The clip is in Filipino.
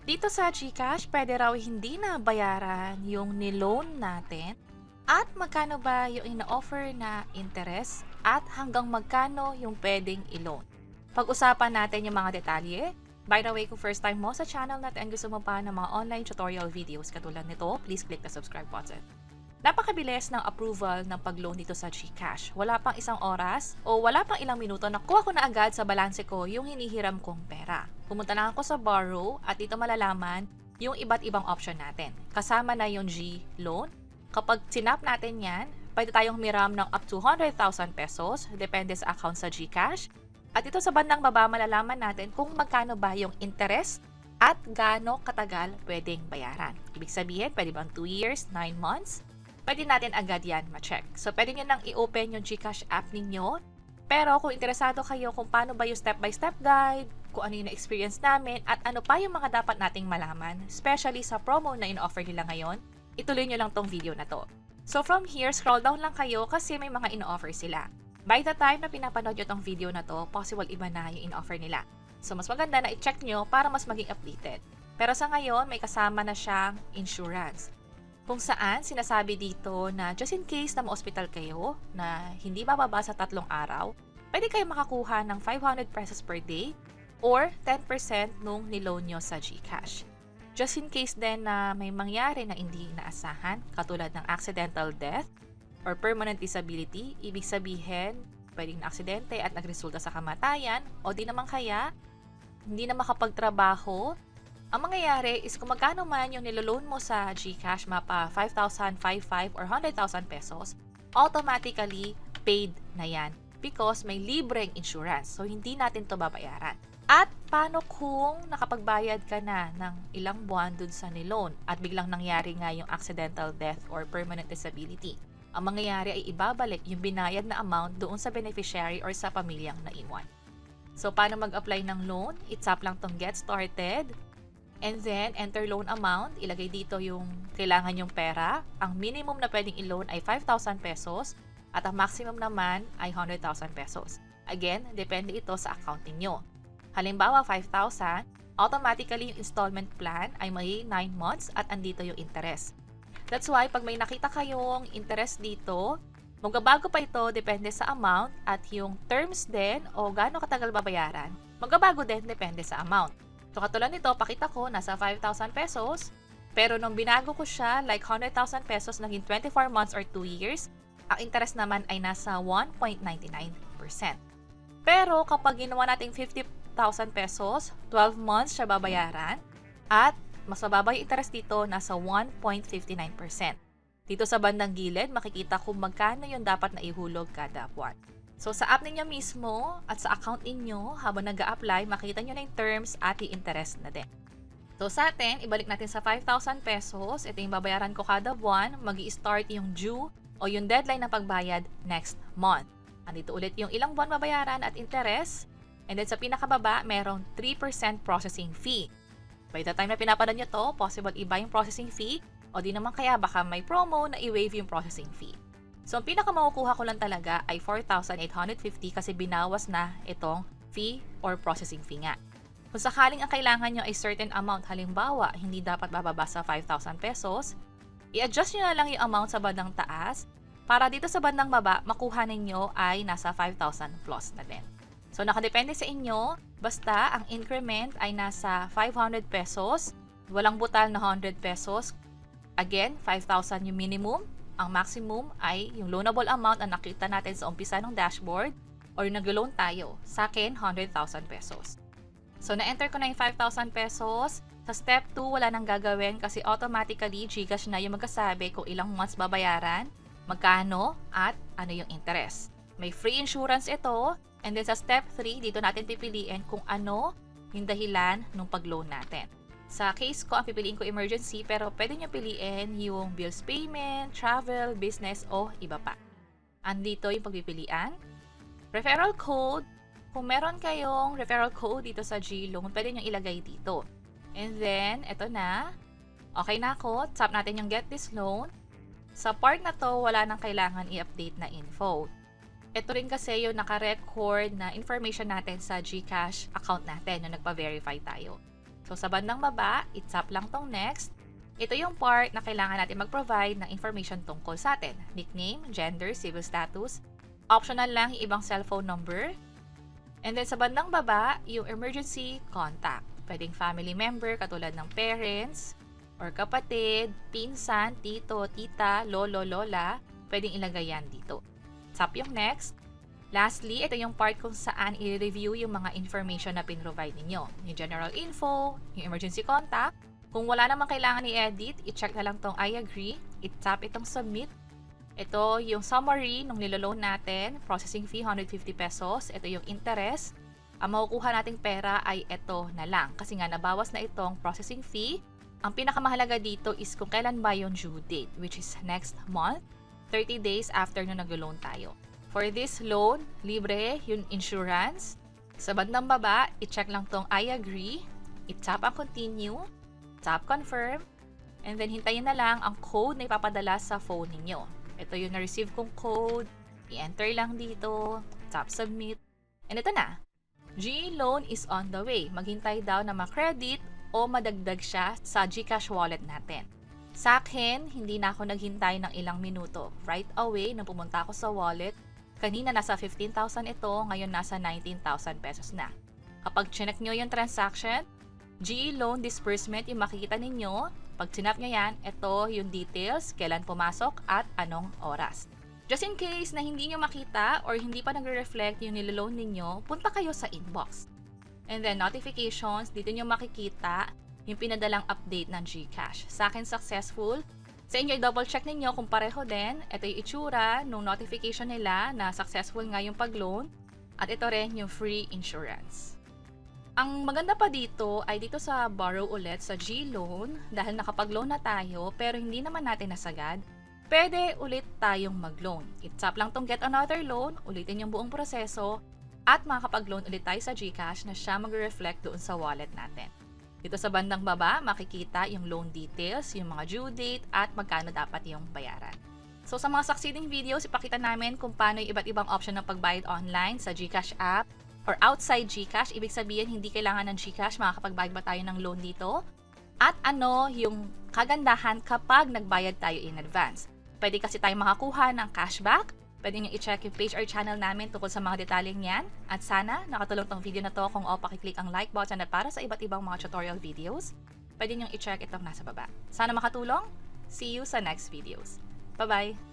Dito sa GCash, pwede raw hindi na bayaran yung niloan natin at magkano ba yung ina-offer na interest at hanggang magkano yung pwedeng i-loan. Pag-usapan natin yung mga detalye. By the way, kung first time mo sa channel natin, gusto mo pa ng mga online tutorial videos katulad nito, please click the subscribe button. Napakabilis ng approval ng pag-loan dito sa GCash. Wala pang isang oras o wala pang ilang minuto, nakuha ko na agad sa balanse ko yung hinihiram kong pera. Pumunta lang ako sa borrow at dito malalaman yung iba't ibang option natin. Kasama na yung G-loan. Kapag sinap natin yan, pwede tayong humiram ng up to 100,000 pesos, depende sa account sa GCash. At ito sa bandang baba, malalaman natin kung magkano ba yung interest at gaano katagal pwedeng bayaran. Ibig sabihin, pwede bang 2 years, 9 months? Pwede natin agad yan ma-check. So, pwede nyo nang i-open yung GCash app ninyo. Pero kung interesado kayo kung paano ba yung step-by-step guide, kung ano yung experience namin, at ano pa yung mga dapat nating malaman, especially sa promo na in-offer nila ngayon, ituloy nyo lang tong video na to. So, from here, scroll down lang kayo kasi may mga in-offer sila. By the time na pinapanood nyo tong video na to, possible iba na yung in-offer nila. So, mas maganda na i-check nyo para mas maging updated. Pero sa ngayon, may kasama na siyang insurance. Kung saan sinasabi dito na just in case na ma-hospital kayo na hindi bababa sa 3 araw, pwede kayo makakuha ng 500 pesos per day or 10% nung niloan nyo sa GCash. Just in case din na may mangyari na hindi inaasahan, katulad ng accidental death or permanent disability, ibig sabihin pwedeng na aksidente at nagresulta sa kamatayan o di naman kaya hindi na makapagtrabaho. Ang mangyayari is kung magkano man yung niloloan mo sa GCash, mapa 5,000, 55 or 100,000 pesos, automatically paid na yan because may libreng insurance. So, hindi natin to babayaran. At paano kung nakapagbayad ka na ng ilang buwan dun sa niloan at biglang nangyari nga yung accidental death or permanent disability? Ang mangyayari ay ibabalik yung binayad na amount doon sa beneficiary or sa pamilyang naiwan. So, paano mag-apply ng loan? I-tap lang tong get started. And then, enter loan amount. Ilagay dito yung kailangan yung pera. Ang minimum na pwedeng i-loan ay 5,000 pesos at ang maximum naman ay 100,000 pesos. Again, depende ito sa account ninyo. Halimbawa, 5,000, automatically yung installment plan ay may 9 months at andito yung interest. That's why, pag may nakita kayong interest dito, magbabago pa ito depende sa amount at yung terms din o gaano katagal babayaran, magbabago din depende sa amount. So, katulad nito, pakita ko, nasa 5,000 pesos. Pero nung binago ko siya, like 100,000 pesos, naging 24 months or 2 years, ang interest naman ay nasa 1.99%. Pero kapag ginawa nating 50,000 pesos, 12 months siya babayaran, at mas mababa yung interest dito, nasa 1.59%. Dito sa bandang gilid, makikita kung magkano yung dapat na ihulog kada buwan. So, sa app ninyo mismo at sa account ninyo, habang nag-a-apply, makita nyo na yung terms at yung interest na din. So, sa atin, ibalik natin sa 5,000 pesos. Ito yung babayaran ko kada buwan. Mag-i-start yung due o yung deadline ng pagbayad next month. Andito ulit yung ilang buwan babayaran at interest. And then sa pinakababa, merong 3% processing fee. By the time na pinapanood nyo to, possible iba yung processing fee o di naman kaya baka may promo na i-waive yung processing fee. So, ang pinakamakukuha ko lang talaga ay 4,850 kasi binawas na itong fee or processing fee nga. Kung sakaling ang kailangan nyo ay certain amount, halimbawa, hindi dapat bababa sa 5,000 pesos, i-adjust nyo na lang yung amount sa bandang taas para dito sa bandang baba, makuha ninyo ay nasa 5,000 plus na din. So, nakadepende sa inyo, basta ang increment ay nasa 500 pesos, walang butal na 100 pesos. Again, 5,000 yung minimum. Ang maximum ay yung loanable amount na nakita natin sa umpisa ng dashboard or yung nag-loan tayo. Sa akin, 100,000 pesos. So, na-enter ko na yung 5,000 pesos. Sa step 2, wala nang gagawin kasi automatically GCash na yung magkasabi kung ilang months babayaran, magkano, at ano yung interest. May free insurance ito. And then sa step 3, dito natin pipiliin kung ano yung dahilan ng pag-loan natin. Sa case ko, ang pipiliin ko emergency, pero pwede nyo piliin yung bills payment, travel, business, o iba pa. Andito yung pagpipilian. Referral code. Kung meron kayong referral code dito sa G-Loan, pwede nyo ilagay dito. And then, eto na. Okay na ako. Tap natin yung get this loan. Sa part na to, wala nang kailangan i-update na info. Ito rin kasi yung naka-record na information natin sa GCash account natin nung nagpa-verify tayo. So sa bandang baba, i-tap lang tong next. Ito yung part na kailangan natin mag-provide ng information tungkol sa atin. Nickname, gender, civil status. Optional lang yung ibang cellphone number. And then sa bandang baba, yung emergency contact. Pwedeng family member katulad ng parents, or kapatid, pinsan, tito, tita, lolo, lola. Pwedeng ilagay yan dito. Tap yung next. Lastly, ito yung part kung saan i-review yung mga information na pin-provide ninyo. Yung general info, yung emergency contact. Kung wala namang kailangan i-edit, i-check na lang tong I agree. I-tap itong submit. Ito yung summary nung niloloan natin. Processing fee, 150 pesos. Ito yung interest. Ang makukuha nating pera ay ito na lang. Kasi nga nabawas na itong processing fee. Ang pinakamahalaga dito is kung kailan ba yung due date, which is next month, 30 days after nung nag-loan tayo. For this loan, libre yung insurance. Sa bandang baba, i-check lang tong I agree. I-tap ang continue. Tap confirm. And then hintayin na lang ang code na ipapadala sa phone ninyo. Ito yung na-receive kong code. I-enter lang dito. Tap submit. And ito na. GE loan is on the way. Maghintay daw na ma-credit o madagdag siya sa GCash wallet natin. Sa akin, hindi na ako naghintay ng ilang minuto. Right away, nung pumunta ako sa wallet, kanina nasa 15,000 ito, ngayon nasa 19,000 pesos na. Kapag chinek nyo yung transaction, GE loan disbursement yung makikita ninyo. Pag sinap nyo yan, ito yung details, kailan pumasok at anong oras. Just in case na hindi nyo makita or hindi pa nagre-reflect yung niloloan ninyo, punta kayo sa inbox. And then notifications, dito nyo makikita yung pinadalang update ng GCash. Sa akin successful. Sa inyo, i-double check ninyo kung pareho din. Ito yung itsura nung notification nila na successful nga yung pag-loan. At ito rin yung free insurance. Ang maganda pa dito ay dito sa borrow ulit sa GE loan, dahil nakapag-loan na tayo pero hindi naman natin nasagad, pwede ulit tayong mag-loan. I-tap lang tong get another loan, ulitin yung buong proseso, at makakapag-loan ulit tayo sa GCash na siya mag-reflect doon sa wallet natin. Dito sa bandang baba, makikita yung loan details, yung mga due date, at magkano dapat yung bayaran. So sa mga succeeding videos, ipakita namin kung paano yung iba't ibang option ng pagbayad online sa GCash app or outside GCash. Ibig sabihin, hindi kailangan ng GCash, makakapagbayad ba tayo ng loan dito? At ano yung kagandahan kapag nagbayad tayo in advance. Pwede kasi tayo makakuha ng cashback. Pwede nyo i-check yung page or channel namin tungkol sa mga detalyeng yan. At sana, nakatulong tong video na to kung pakiclick ang like button at para sa iba't ibang mga tutorial videos. Pwede nyo i-check itong nasa baba. Sana makatulong. See you sa next videos. Bye-bye!